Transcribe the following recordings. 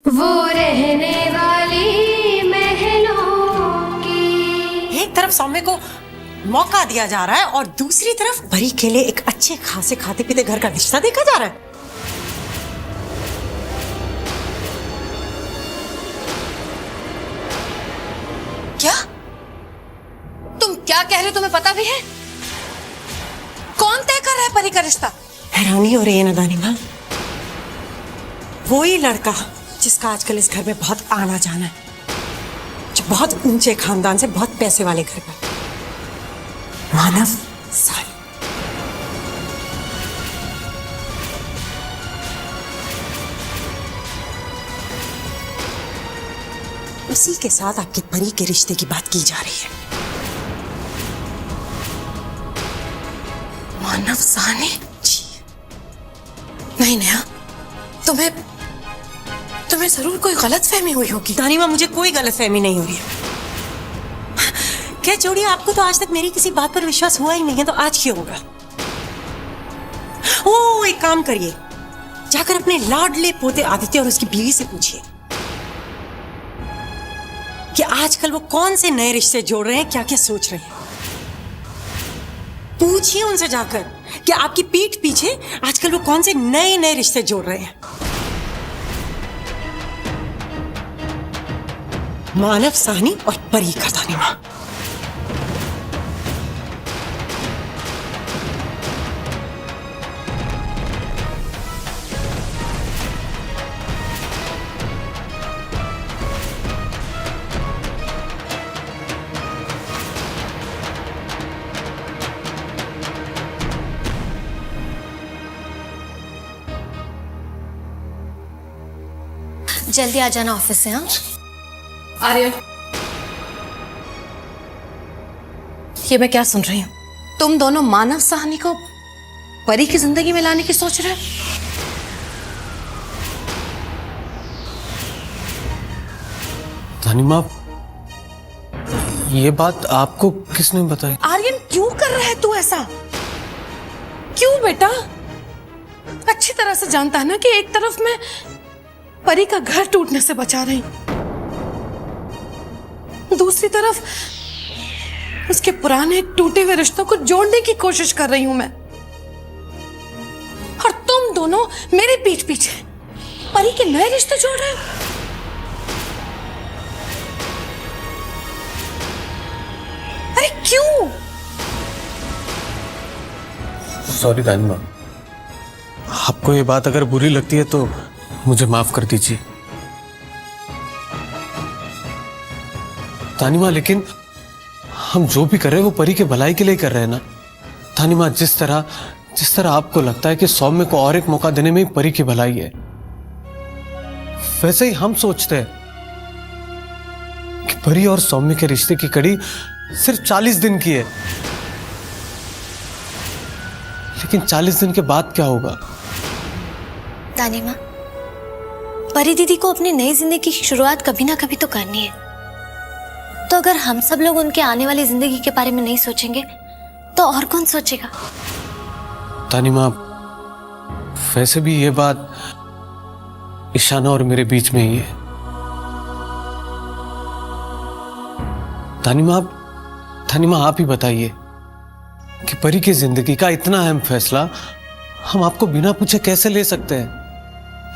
वो रहने वाली महलों की। एक तरफ सौम्य को मौका दिया जा रहा है और दूसरी तरफ परी के लिए एक अच्छे खासे खाते पीते घर का रिश्ता देखा जा रहा है। क्या तुम क्या कह रहे हो? तुम्हें पता भी है? कौन तय कर रहा है परी का रिश्ता? हैरानी हो रही है ना दानी माँ, वही लड़का जिसका आजकल इस घर में बहुत आना जाना है, जो बहुत ऊंचे खानदान से बहुत पैसे वाले घर का मानव साहनी। उसी के साथ आपकी परी के रिश्ते की बात की जा रही है। मानव साहनी? जी नहीं नया, तुम्हें जरूर कोई गलत फहमी हुई होगी। दानी माँ, मुझे कोई गलतफहमी नहीं हो रही है। क्या जोड़ी, आपको तो आज तक मेरी किसी बात पर विश्वास हुआ ही नहीं है, तो आज क्यों होगा? ओ, एक काम करिए, जाकर अपने लाडले पोते आदित्य और उसकी बीवी से पूछिए कि आजकल वो कौन से नए रिश्ते जोड़ रहे हैं, क्या क्या सोच रहे हैं। पूछिए उनसे जाकर कि आपकी पीठ पीछे आजकल वो कौन से नए नए रिश्ते जोड़ रहे हैं। मानव साहनी और परी का दानी माँ। जल्दी आ जाना ऑफिस से। हाँ आर्यन, ये मैं क्या सुन रही हूँ? तुम दोनों मानव साहनी को परी की जिंदगी में लाने की सोच रहे हो? दानी माँ, ये बात आपको किसने बताई? आर्यन, क्यों कर रहा है तू ऐसा? क्यों बेटा? अच्छी तरह से जानता है ना कि एक तरफ मैं परी का घर टूटने से बचा रही हूं, दूसरी तरफ उसके पुराने टूटे हुए रिश्तों को जोड़ने की कोशिश कर रही हूं मैं। और तुम दोनों मेरे पीठ पीछे परी के नए रिश्ते जोड़ रहे हो। अरे क्यों? सॉरी दानी माँ, आपको ये बात अगर बुरी लगती है तो मुझे माफ कर दीजिए। दानी माँ, लेकिन हम जो भी कर रहे हैं वो परी के भलाई के लिए कर रहे हैं ना। दानी माँ, जिस तरह आपको लगता है कि सौम्य को और एक मौका देने में ही परी की भलाई है, वैसे ही हम सोचते हैं कि परी और सौम्य के रिश्ते की कड़ी सिर्फ 40 दिन की है। लेकिन 40 दिन के बाद क्या होगा? दानी माँ, परी दीदी को अपनी नई जिंदगी की शुरुआत कभी ना कभी तो करनी है। तो अगर हम सब लोग उनके आने वाली जिंदगी के बारे में नहीं सोचेंगे तो और कौन सोचेगा? दानी माँ, वैसे भी ये बात ईशाना और मेरे बीच में ही है। दानी माँ, आप ही बताइए कि परी की जिंदगी का इतना अहम फैसला हम आपको बिना पूछे कैसे ले सकते हैं?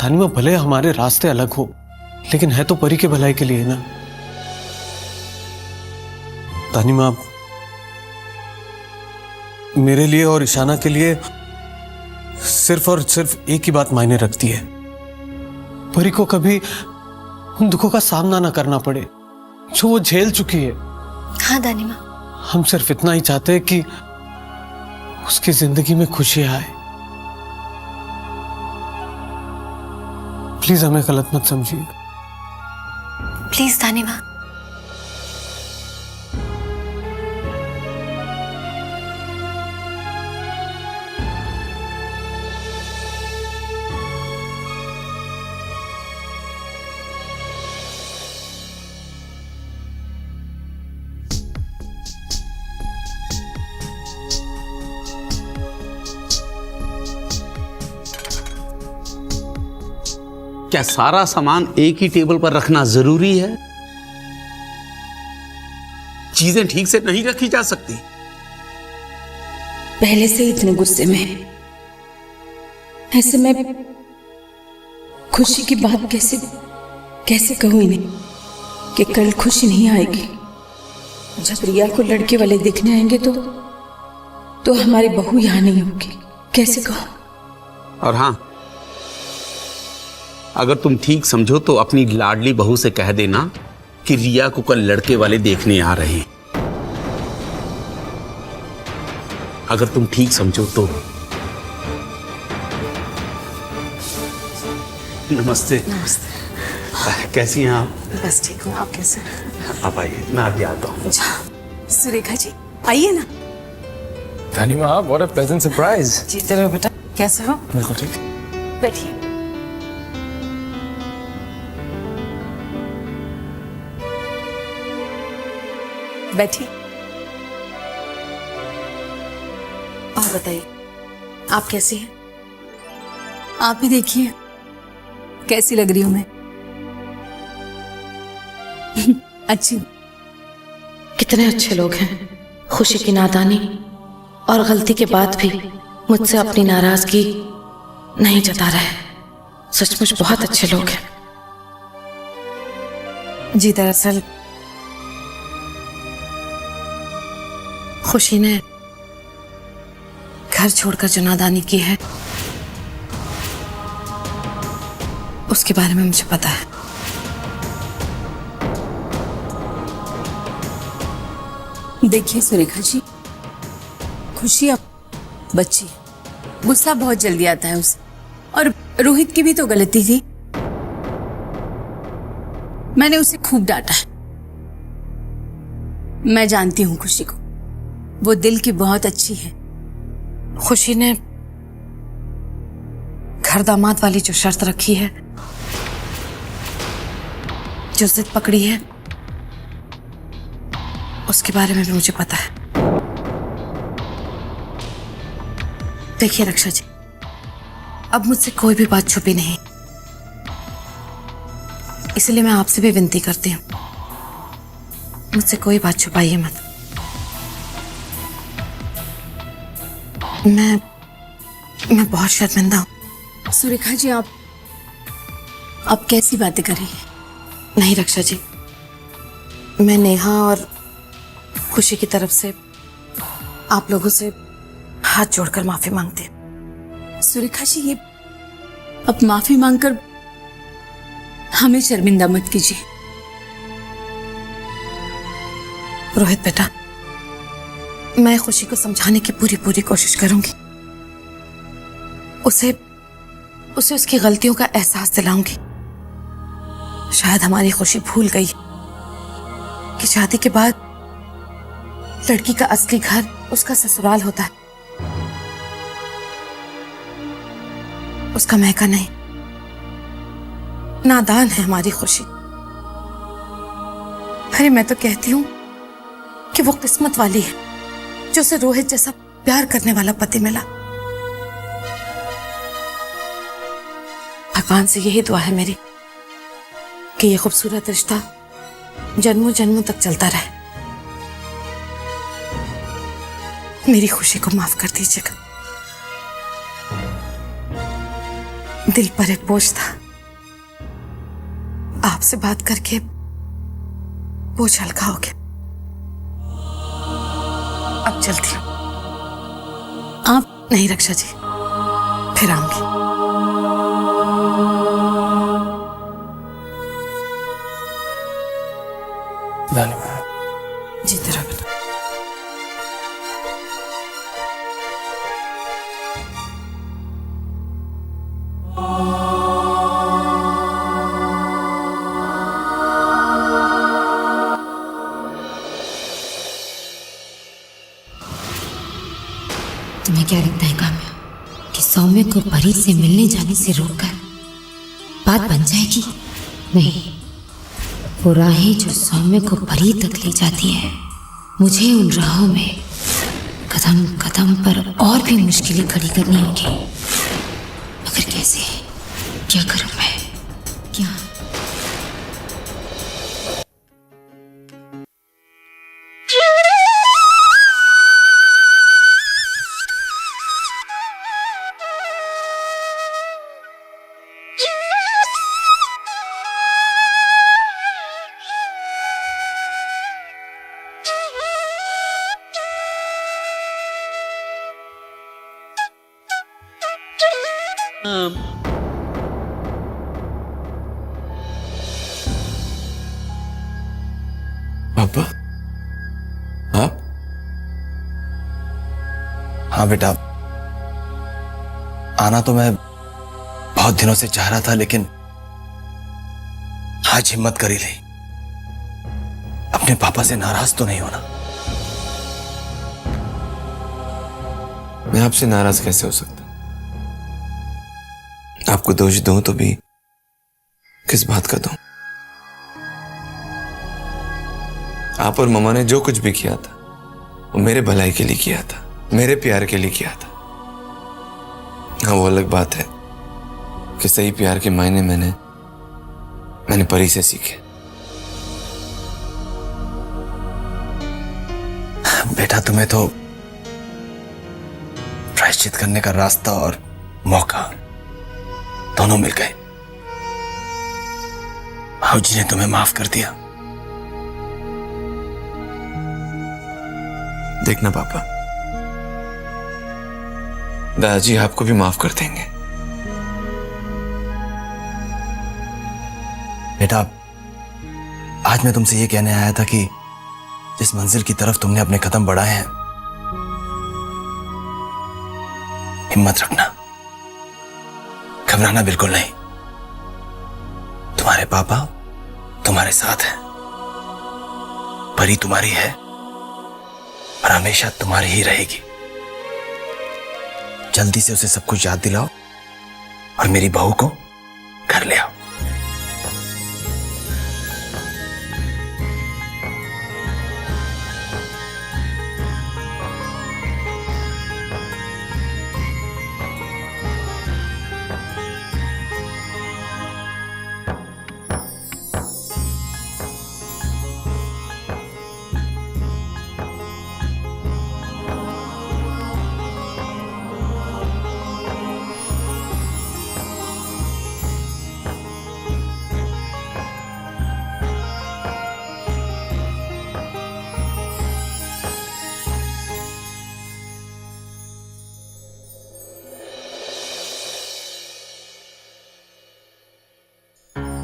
दानी माँ, भले हमारे रास्ते अलग हो, लेकिन है तो परी के भलाई के लिए ना। दानी माँ, मेरे लिए और ईशाना के लिए सिर्फ और सिर्फ एक ही बात मायने रखती है, परी को कभी उन दुखों का सामना ना करना पड़े जो वो झेल चुकी है। हाँ दानी माँ, हम सिर्फ इतना ही चाहते हैं कि उसकी जिंदगी में खुशी आए। प्लीज हमें गलत मत समझिए। प्लीज दानी माँ। क्या सारा सामान एक ही टेबल पर रखना जरूरी है? चीजें ठीक से नहीं रखी जा सकती? पहले से इतने गुस्से में, ऐसे में खुशी की बात कैसे कैसे कहूं इन्हें कि कल खुशी नहीं आएगी। जब रिया को लड़के वाले देखने आएंगे तो हमारी बहू यहां नहीं होगी, कैसे कहूं? और हाँ, अगर तुम ठीक समझो तो अपनी लाडली बहू से कह देना कि रिया को कल लड़के वाले देखने आ रहे हैं। अगर तुम ठीक समझो तो। नमस्ते। नमस्ते। कैसी हैं आप? बस ठीक हूँ, आप कैसे हैं? आप आइए, मैं अभी आता हूँ। सुरेखा जी आइए ना। तानिमा, what a pleasant surprise। जीते रहो बेटा, कैसे हो? बिल्कुल ठीक। बैठिए। बैठिए। और बताइए, आप कैसी हैं? आप ही देखिए कैसी लग रही हूं मैं। अच्छी। कितने अच्छे लोग हैं, खुशी की नादानी और गलती के बाद भी मुझसे अपनी नाराजगी नहीं जता रहे। सचमुच बहुत अच्छे लोग हैं। जी दरअसल खुशी ने घर छोड़कर जो नादानी की है उसके बारे में मुझे पता है। देखिए सुरेखा जी, खुशी अब बच्ची है, गुस्सा बहुत जल्दी आता है उसे। और रोहित की भी तो गलती थी, मैंने उसे खूब डांटा है। मैं जानती हूँ खुशी को, वो दिल की बहुत अच्छी है। खुशी ने घर दामाद वाली जो शर्त रखी है, जो जिद पकड़ी है, उसके बारे में भी मुझे पता है। देखिए रक्षा जी, अब मुझसे कोई भी बात छुपी नहीं, इसलिए मैं आपसे भी विनती करती हूँ, मुझसे कोई बात छुपाइए मत। मैं बहुत शर्मिंदा हूँ। सुरेखा जी, आप कैसी बातें कर रही हैं? नहीं रक्षा जी, मैं नेहा और खुशी की तरफ से आप लोगों से हाथ जोड़कर माफी मांगती हूँ। सुरेखा जी, ये अब माफी मांगकर हमें शर्मिंदा मत कीजिए। रोहित बेटा, मैं खुशी को समझाने की पूरी कोशिश करूंगी। उसे उसकी गलतियों का एहसास दिलाऊंगी। शायद हमारी खुशी भूल गई कि शादी के बाद लड़की का असली घर उसका ससुराल होता है, उसका महका नहीं। नादान है हमारी खुशी। अरे मैं तो कहती हूं कि वो किस्मत वाली है जो उसे रोहित जैसा प्यार करने वाला पति मिला। भगवान से यही दुआ है मेरी कि ये खूबसूरत रिश्ता जन्मों जन्मों तक चलता रहे। मेरी खुशी को माफ कर दीजिएगा। दिल पर एक बोझ था, आपसे बात करके बोझ हल्का हो गया। अब चलती हूँ। आप नहीं रक्षा जी, फिर आऊंगी। जीते रहो बेटा। तुम्हें क्या लगता है काम्या कि सौम्य को परी से मिलने जाने से रोककर बात बन जाएगी? नहीं, वो राहें जो सौम्य को परी तक ले जाती है, मुझे उन राहों में कदम कदम पर और भी मुश्किलें खड़ी करनी होगी। मगर कैसे, क्या करूं मैं? पापा आप? हाँ बेटा, आना तो मैं बहुत दिनों से चाह रहा था, लेकिन आज हिम्मत कर ही ली। अपने पापा से नाराज तो नहीं होना? मैं आपसे नाराज कैसे हो सकता? आपको दोष दूं तो भी किस बात का दूं? आप और मम्मा ने जो कुछ भी किया था वो मेरे भलाई के लिए किया था, मेरे प्यार के लिए किया था। हाँ, वो अलग बात है कि सही प्यार के मायने मैंने परी से सीखे। बेटा, तुम्हें तो प्रायश्चित करने का रास्ता और मौका दोनों मिल गए। भाऊजी ने तुम्हें माफ कर दिया। देखना पापा, दादाजी आपको भी माफ कर देंगे। बेटा, आज मैं तुमसे ये कहने आया था कि जिस मंजिल की तरफ तुमने अपने कदम बढ़ाए हैं, हिम्मत रखना, घबराना बिल्कुल नहीं। तुम्हारे पापा तुम्हारे साथ हैं, परी तुम्हारी है और हमेशा तुम्हारी ही रहेगी। जल्दी से उसे सब कुछ याद दिलाओ और मेरी बहू को घर ले आओ।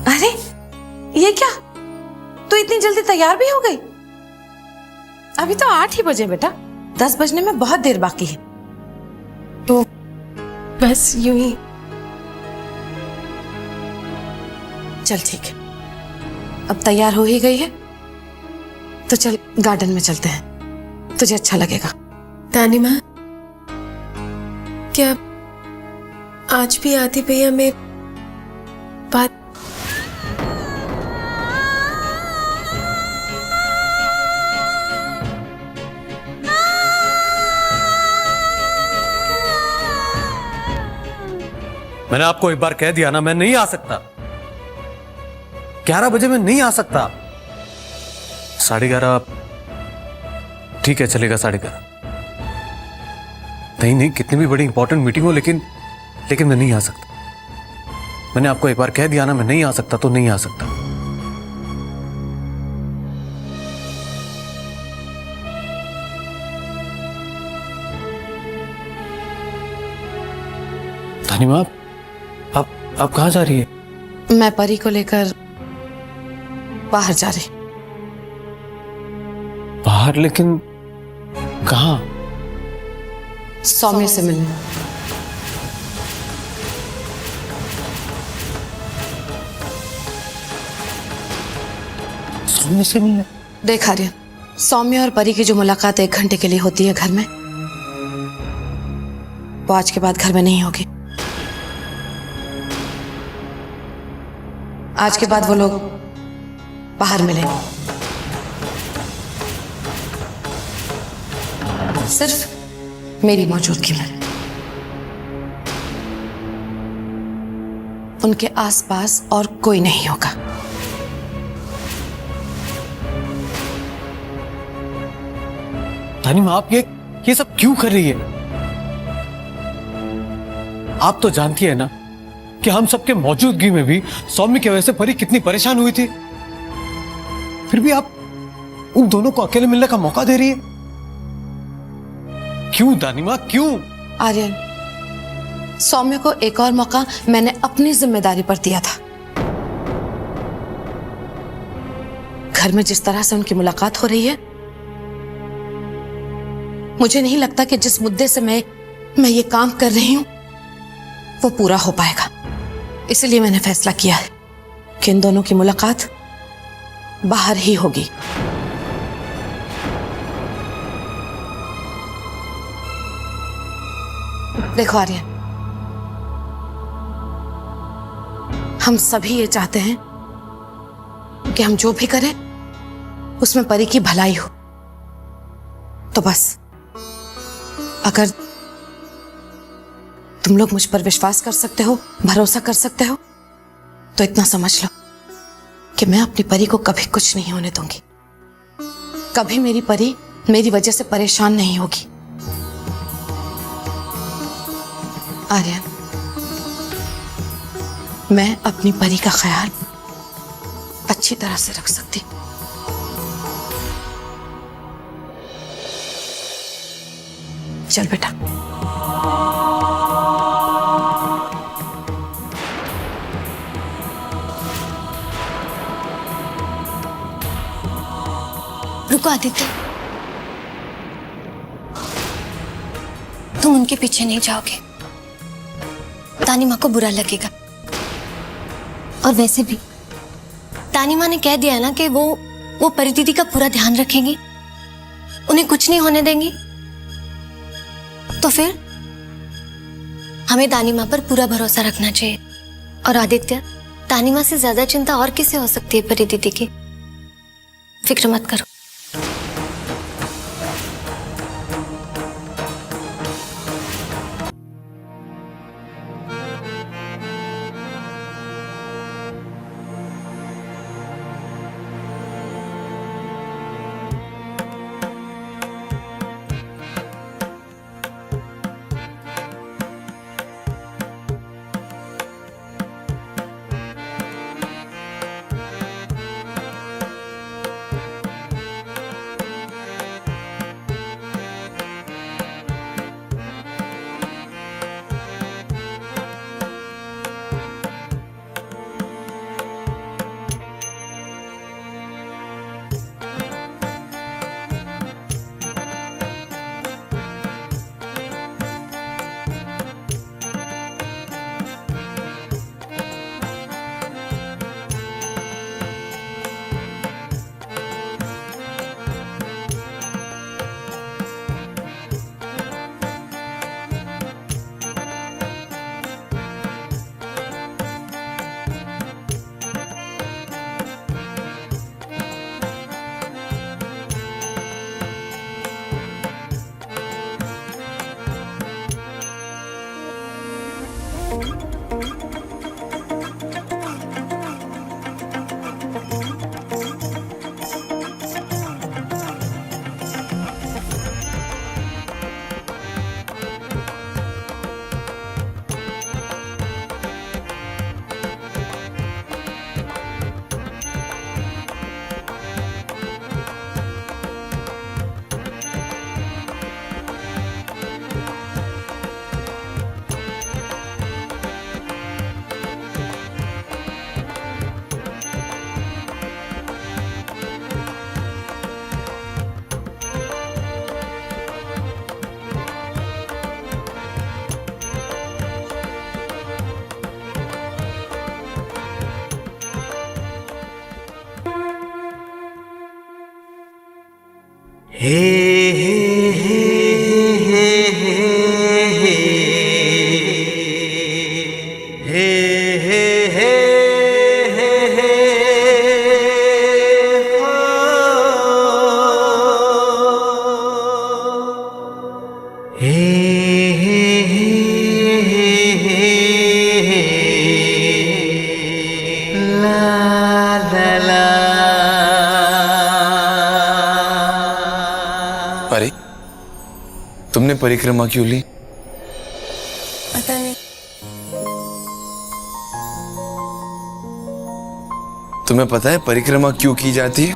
अरे ये क्या, तू इतनी जल्दी तैयार भी हो गई? अभी तो 8 ही बजे बेटा, 10 बजने में बहुत देर बाकी है। तो बस यूं ही। चल ठीक है, अब तैयार हो ही गई है तो चल गार्डन में चलते हैं, तुझे अच्छा लगेगा। दानी माँ, क्या आज भी आदि भैया में बात? मैंने आपको एक बार कह दिया ना, मैं नहीं आ सकता। 11 बजे मैं नहीं आ सकता। 11:30 ठीक है, चलेगा 11:30। नहीं, कितनी भी बड़ी इंपॉर्टेंट मीटिंग हो, लेकिन मैं नहीं आ सकता। मैंने आपको एक बार कह दिया ना, मैं नहीं आ सकता तो नहीं आ सकता। तानिमा, आप कहाँ जा रही है? मैं परी को लेकर बाहर जा रही। बाहर? लेकिन कहाँ? सौम्य से मिलने। सौम्य से मिलने? देख आर्यन, सौम्य और परी की जो मुलाकात 1 घंटे के लिए होती है घर में, वो आज के बाद घर में नहीं होगी। आज के बाद वो लोग बाहर मिलेंगे, सिर्फ मेरी मौजूदगी में। उनके आसपास और कोई नहीं होगा। तानिमा, आप ये सब क्यों कर रही है? आप तो जानती है ना कि हम सबके मौजूदगी में भी सौम्य की वजह से परी कितनी परेशान हुई थी। फिर भी आप उन दोनों को अकेले मिलने का मौका दे रही है। क्यों दानिमा, क्यों? आर्यन, सौम्य को एक और मौका मैंने अपनी जिम्मेदारी पर दिया था। घर में जिस तरह से उनकी मुलाकात हो रही है, मुझे नहीं लगता कि जिस मुद्दे से मैं ये काम कर रही हूं वो पूरा हो पाएगा। इसलिए मैंने फैसला किया है कि इन दोनों की मुलाकात बाहर ही होगी। देखो आर्यन, हम सभी ये चाहते हैं कि हम जो भी करें उसमें परी की भलाई हो। तो बस अगर तुम लोग मुझ पर विश्वास कर सकते हो, भरोसा कर सकते हो, तो इतना समझ लो कि मैं अपनी परी को कभी कुछ नहीं होने दूंगी। कभी मेरी परी मेरी वजह से परेशान नहीं होगी। आर्यन, मैं अपनी परी का ख्याल अच्छी तरह से रख सकती हूं। चल बेटा। रुको आदित्य, तुम उनके पीछे नहीं जाओगे, तानी माँ को बुरा लगेगा। और वैसे भी तानी माँ ने कह दिया है ना कि वो परी दीदी का पूरा ध्यान रखेंगी, उन्हें कुछ नहीं होने देंगी। तो फिर हमें तानी माँ पर पूरा भरोसा रखना चाहिए। और आदित्य, तानी माँ से ज्यादा चिंता और किसे हो सकती है परी दीदी की? फिक्र मत करो। परी, तुमने परिक्रमा क्यों ली? पता नहीं। तुम्हें पता है परिक्रमा क्यों की जाती है?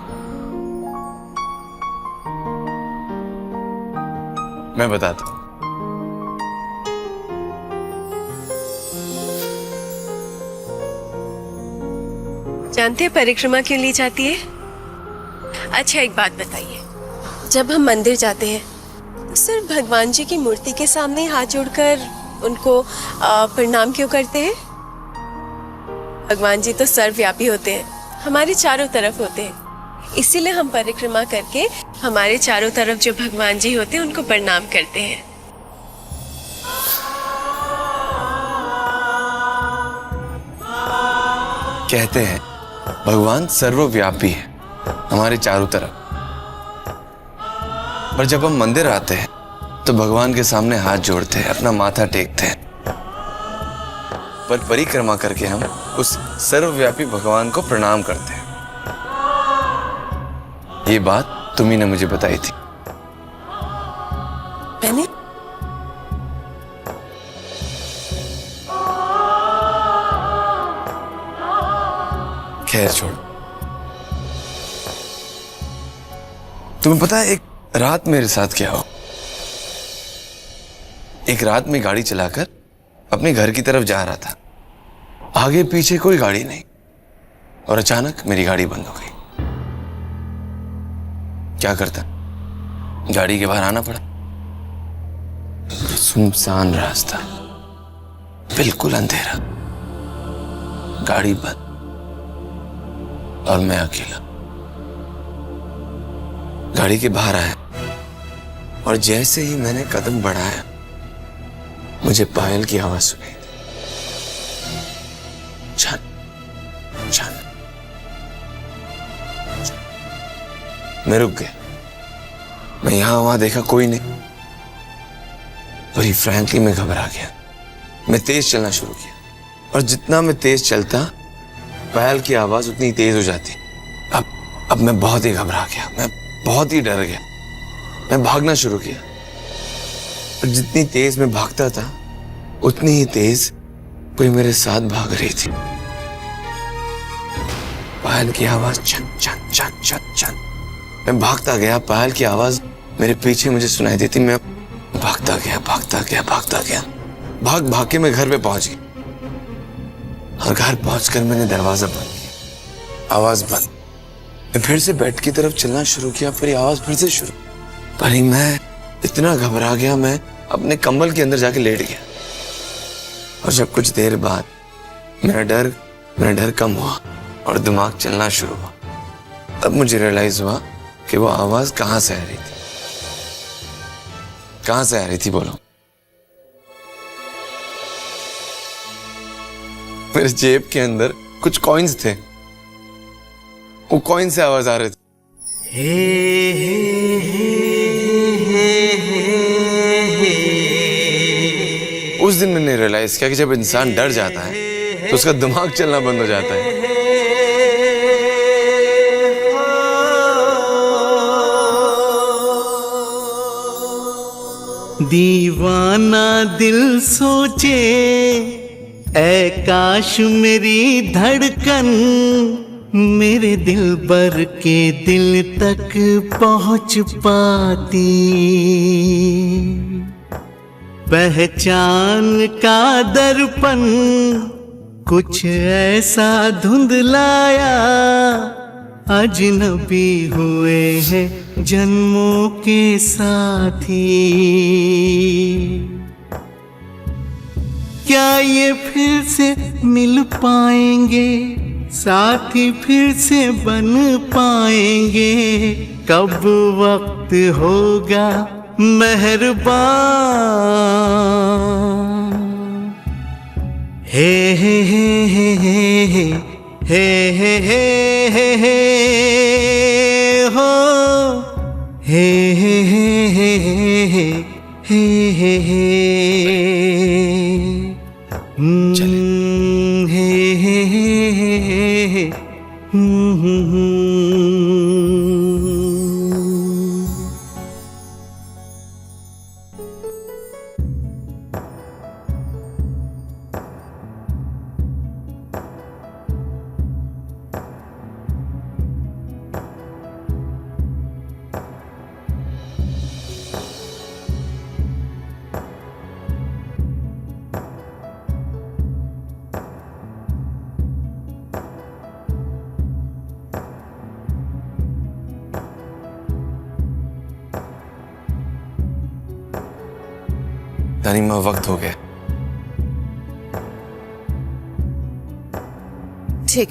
मैं बताता हूं। जानते हैं परिक्रमा क्यों ली जाती है? अच्छा एक बात बताइए, जब हम मंदिर जाते हैं तो सिर्फ भगवान जी की मूर्ति के सामने हाथ जोड़कर उनको प्रणाम क्यों करते हैं? भगवान जी तो सर्वव्यापी होते हैं, हमारे चारों तरफ होते हैं, इसीलिए हम परिक्रमा करके हमारे चारों तरफ जो भगवान जी होते हैं उनको प्रणाम करते हैं। कहते हैं भगवान सर्वव्यापी है हमारे चारों तरफ, पर जब हम मंदिर आते हैं तो भगवान के सामने हाथ जोड़ते हैं, अपना माथा टेकते हैं, पर परिक्रमा करके हम उस सर्वव्यापी भगवान को प्रणाम करते हैं। ये बात तुम्ही ने मुझे बताई थी। मैंने? खैर छोड़ो। तुम्हें पता है एक रात मेरे साथ क्या हो? एक रात में गाड़ी चलाकर अपने घर की तरफ जा रहा था, आगे पीछे कोई गाड़ी नहीं, और अचानक मेरी गाड़ी बंद हो गई। क्या करता, गाड़ी के बाहर आना पड़ा। सुनसान रास्ता, बिल्कुल अंधेरा, गाड़ी बंद और मैं अकेला। गाड़ी के बाहर आया और जैसे ही मैंने कदम बढ़ाया मुझे पायल की आवाज सुनाई दी, छन छन। मैं रुक गया, मैं यहां वहां देखा, कोई नहीं। बड़ी फ्रैंकली मैं घबरा गया। मैं तेज चलना शुरू किया और जितना मैं तेज चलता पायल की आवाज उतनी तेज हो जाती। अब मैं बहुत ही घबरा गया, मैं बहुत ही डर गया। मैं भागना शुरू किया और जितनी तेज मैं भागता था उतनी ही तेज कोई मेरे साथ भाग रही थी। पायल की आवाज छन छन छन छन छन। मैं भागता गया, पायल की आवाज मेरे पीछे मुझे सुनाई देती। मैं भागता गया भागता गया भागता गया, भाग भाग के मैं घर पे पहुंच गया और घर पहुंचकर मैंने दरवाजा बंद किया। आवाज बंद। मैं फिर से बेड की तरफ चलना शुरू किया, फिर आवाज फिर से शुरू। पर मैं इतना घबरा गया, मैं अपने कंबल के अंदर जाके लेट गया। और जब कुछ देर बाद मेरा डर कम हुआ और दिमाग चलना शुरू हुआ, तब मुझे रियलाइज हुआ कि वो आवाज कहां से आ रही थी। कहां से आ रही थी बोलो? मेरे जेब के अंदर कुछ कॉइन्स थे, वो कॉइन से आवाज आ रही थी। उस दिन मैंने रियलाइज किया कि जब इंसान डर जाता है तो उसका दिमाग चलना बंद हो जाता है। दीवाना दिल सोचे ऐ काश मेरी धड़कन मेरे दिल बर के दिल तक पहुंच पाती। पहचान का दर्पण कुछ ऐसा धुंधलाया, अजनबी हुए हैं जन्मों के साथी। क्या ये फिर से मिल पाएंगे, साथी फिर से बन पाएंगे? कब वक्त होगा मेहरबान? हे हे हे हे हे हे हे हे हे हे हो हे हे हे हे हे हे हे हे हे हे दानिमा, वक्त हो गया। ठीक,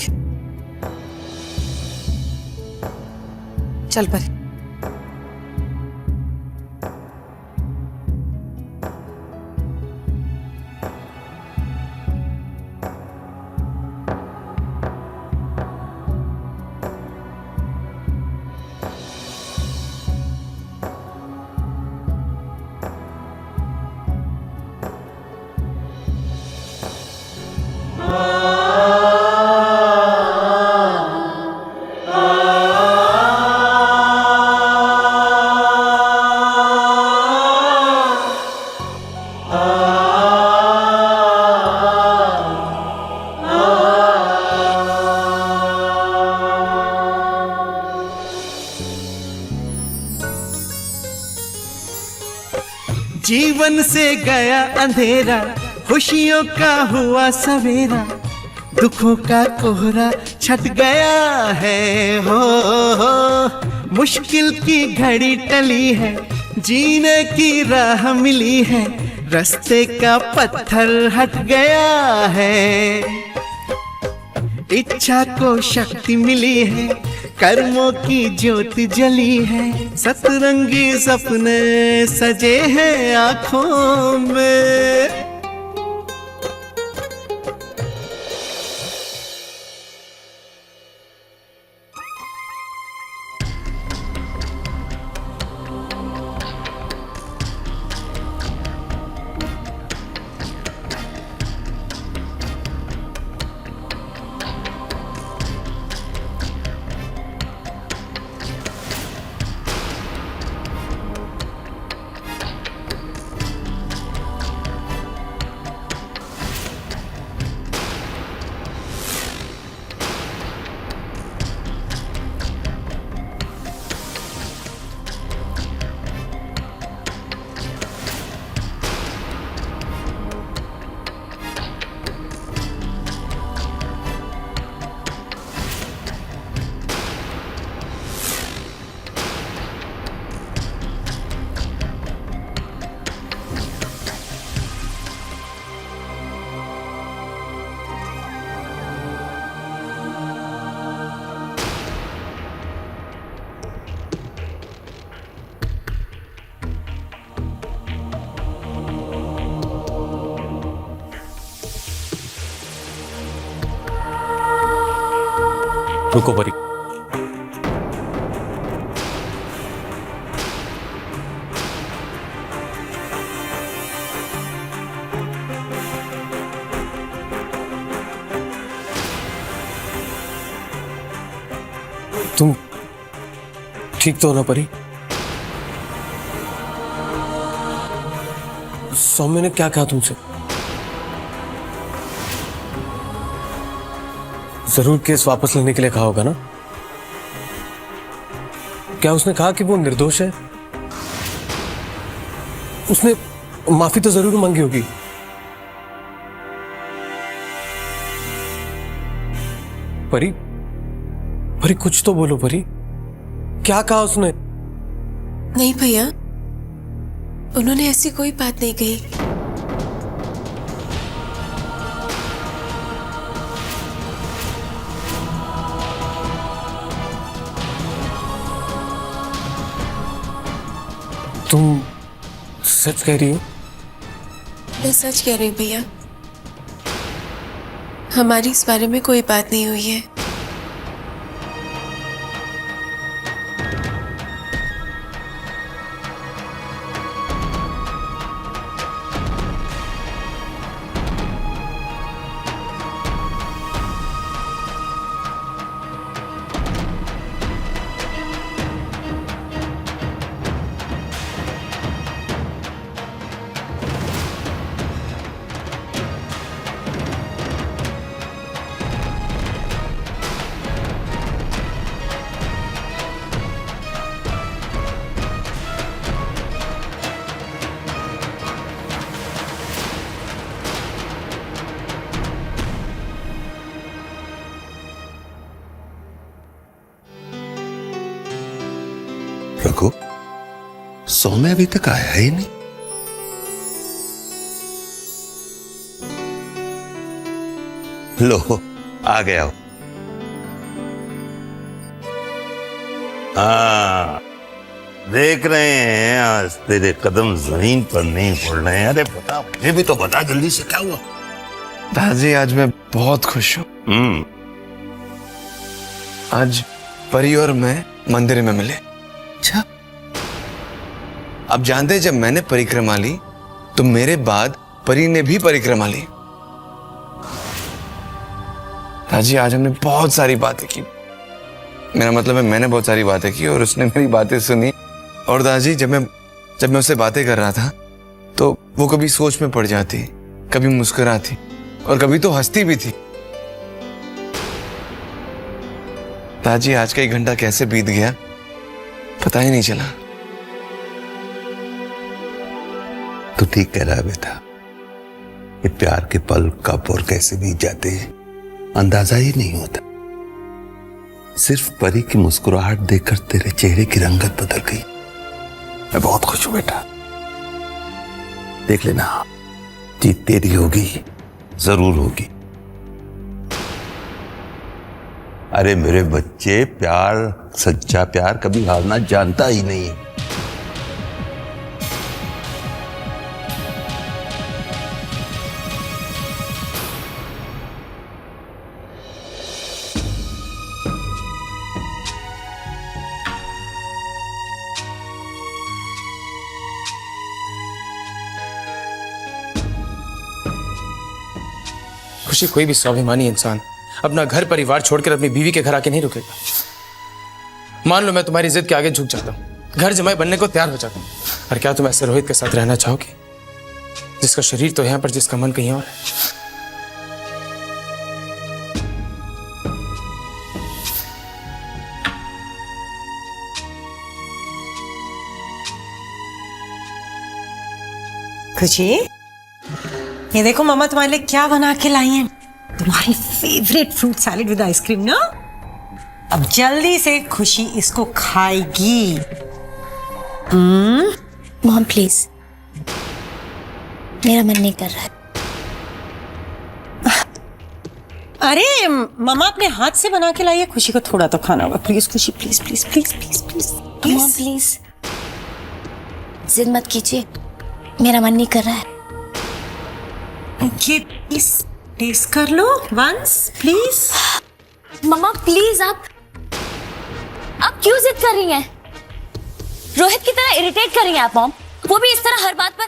चल परी। जीवन से गया अंधेरा, खुशियों का हुआ सवेरा, दुखों का कोहरा छट गया है हो। मुश्किल की घड़ी टली है, जीने की राह मिली है, रास्ते का पत्थर हट गया है। इच्छा को शक्ति मिली है, कर्मों की ज्योति जली है, सतरंगी सपने सजे हैं आंखों में। रुको परी, तुम ठीक तो हो ना परी? सौम्य ने क्या कहा तुमसे? जरूर केस वापस लेने के लिए कहा होगा ना? क्या उसने कहा कि वो निर्दोष है? उसने माफी तो जरूर मांगी होगी। परी, परी कुछ तो बोलो परी, क्या कहा उसने? नहीं भैया, उन्होंने ऐसी कोई बात नहीं कही। तुम सच कह रही हो? मैं सच कह रही हूँ भैया, हमारी इस बारे में कोई बात नहीं हुई है। रघु, सौम्य अभी तक आया ही नहीं। लो आ गया हो। हाँ, देख रहे हैं आज तेरे कदम जमीन पर नहीं पड़ रहे हैं। अरे बता, मुझे भी तो बता जल्दी से, क्या हुआ? दादी आज मैं बहुत खुश हूँ। आज परी और मैं मंदिर में मिले। अच्छा, अब जानते हैं, जब मैंने परिक्रमा ली तो मेरे बाद परी ने भी परिक्रमा ली। दादी आज हमने बहुत सारी बातें की। मेरा मतलब है मैंने बहुत सारी बातें की और उसने मेरी बातें सुनी। और दादी जब मैं उससे बातें कर रहा था तो वो कभी सोच में पड़ जाती, कभी मुस्कुराती और कभी तो हंसती भी थी। दादी आज का 1 घंटा कैसे बीत गया पता ही नहीं चला। तू ठीक कह रहा है बेटा, ये प्यार के पल कब और कैसे बीत जाते हैं अंदाजा ही नहीं होता। सिर्फ परी की मुस्कुराहट देखकर तेरे चेहरे की रंगत बदल गई। मैं बहुत खुश हूं बेटा। देख लेना, जीत तेरी होगी, जरूर होगी। अरे मेरे बच्चे, प्यार, सच्चा प्यार कभी हारना जानता ही नहीं है। खुशी, कोई भी स्वाभिमानी इंसान अपना घर परिवार छोड़कर अपनी बीवी के घर आके नहीं रुकेगा। मान लो मैं तुम्हारी जिद के आगे झुक जाता हूँ, घर जमाई बनने को तैयार हो जाता हूँ, और क्या तुम ऐसे रोहित के साथ रहना चाहोगे जिसका शरीर तो यहाँ पर, जिसका मन कहीं और है? खुशी, ये देखो मम्मा तुम्हारे लिए क्या बना के लाई हैं। तुम्हारी favourite fruit salad with ice cream ना। अब जल्दी से खुशी इसको खाएगी। मॉम प्लीज, मेरा मन नहीं कर रहा है। अरे मम्मा अपने हाथ से बना के लाई है, खुशी को थोड़ा तो खाना होगा। प्लीज खुशी, please please please please please mom please, जिद मत कीजिए, मेरा मन नहीं कर रहा है। ओके प्लीज टेस्ट कर लो वंस प्लीज। मम्मा प्लीज, आप क्यों जिद कर रही हैं? रोहित की तरह इरिटेट कर रही हैं आप मॉम, वो भी इस तरह हर बात पर।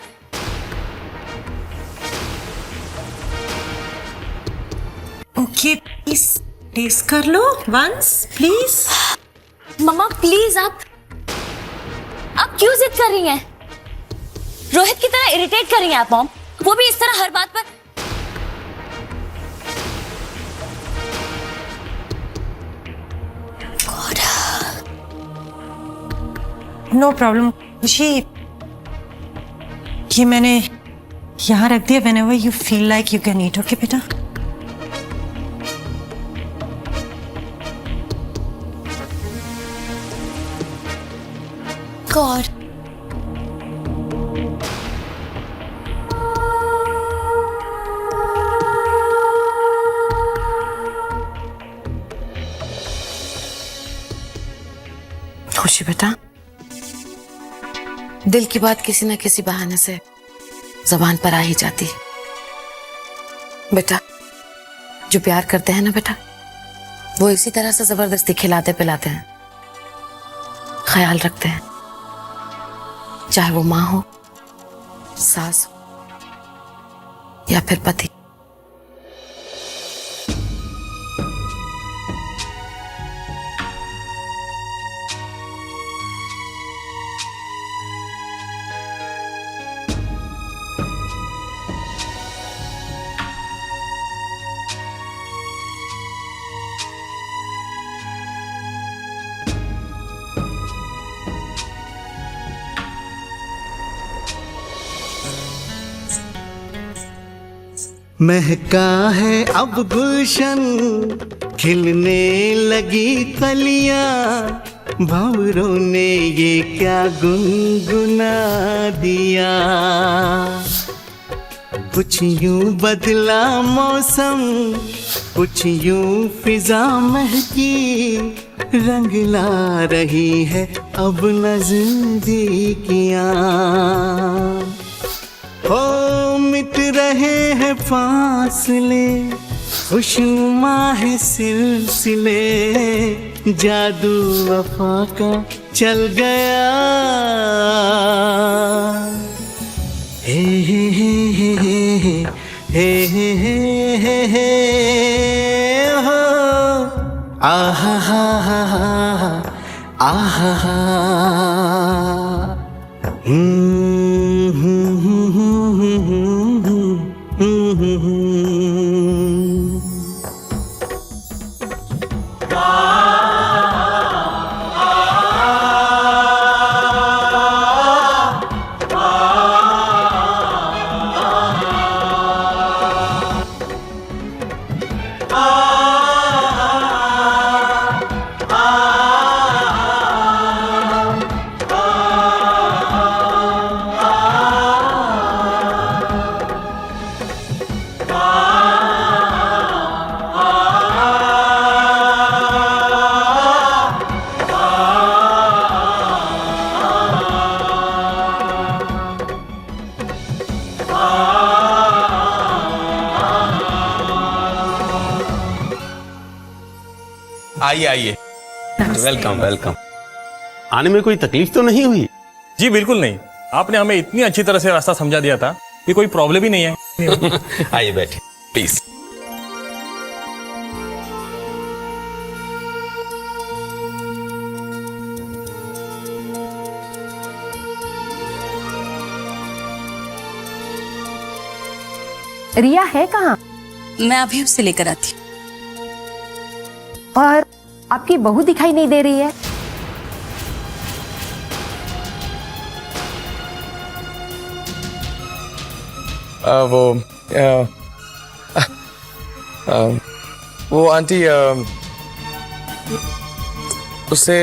ओके प्लीज टेस्ट कर लो वंस प्लीज। मम्मा प्लीज, आप क्यों जिद कर रही हैं? रोहित की तरह इरिटेट कर रही हैं आप मॉम, वो भी इस तरह हर बात पर। नो प्रॉब्लम खुशी, ये मैंने यहाँ रख दिया। Whenever you feel like you can eat. Okay बेटा। गॉड, खुशी बेटा, दिल की बात किसी न किसी बहाने से जबान पर आ ही जाती है। बेटा, जो प्यार करते हैं ना बेटा, वो इसी तरह से जबरदस्ती खिलाते पिलाते हैं, ख्याल रखते हैं, चाहे वो माँ हो, सास हो या फिर पति। महका है अब गुलशन, खिलने लगी कलियां, भंवरों ने ये क्या गुनगुना दिया। कुछ यूं बदला मौसम, कुछ यूं फिजा महकी, रंग ला रही है अब नजदीकियां। हो मिट रहे हैं फासले, खुशनुमा है सिलसिले, जादू वफा का चल गया। हे हे हे हे हे हे हे हे हे हो आहा हा हा हा आहा हा। आइए आइए, वेलकम वेलकम। आने में कोई तकलीफ तो नहीं हुई? जी बिल्कुल नहीं, आपने हमें इतनी अच्छी तरह से रास्ता समझा दिया था कि कोई प्रॉब्लम ही नहीं है। आइए बैठे प्लीज। रिया है कहाँ? मैं अभी उसे लेकर आती। और आपकी बहू दिखाई नहीं दे रही है। वो आंटी उससे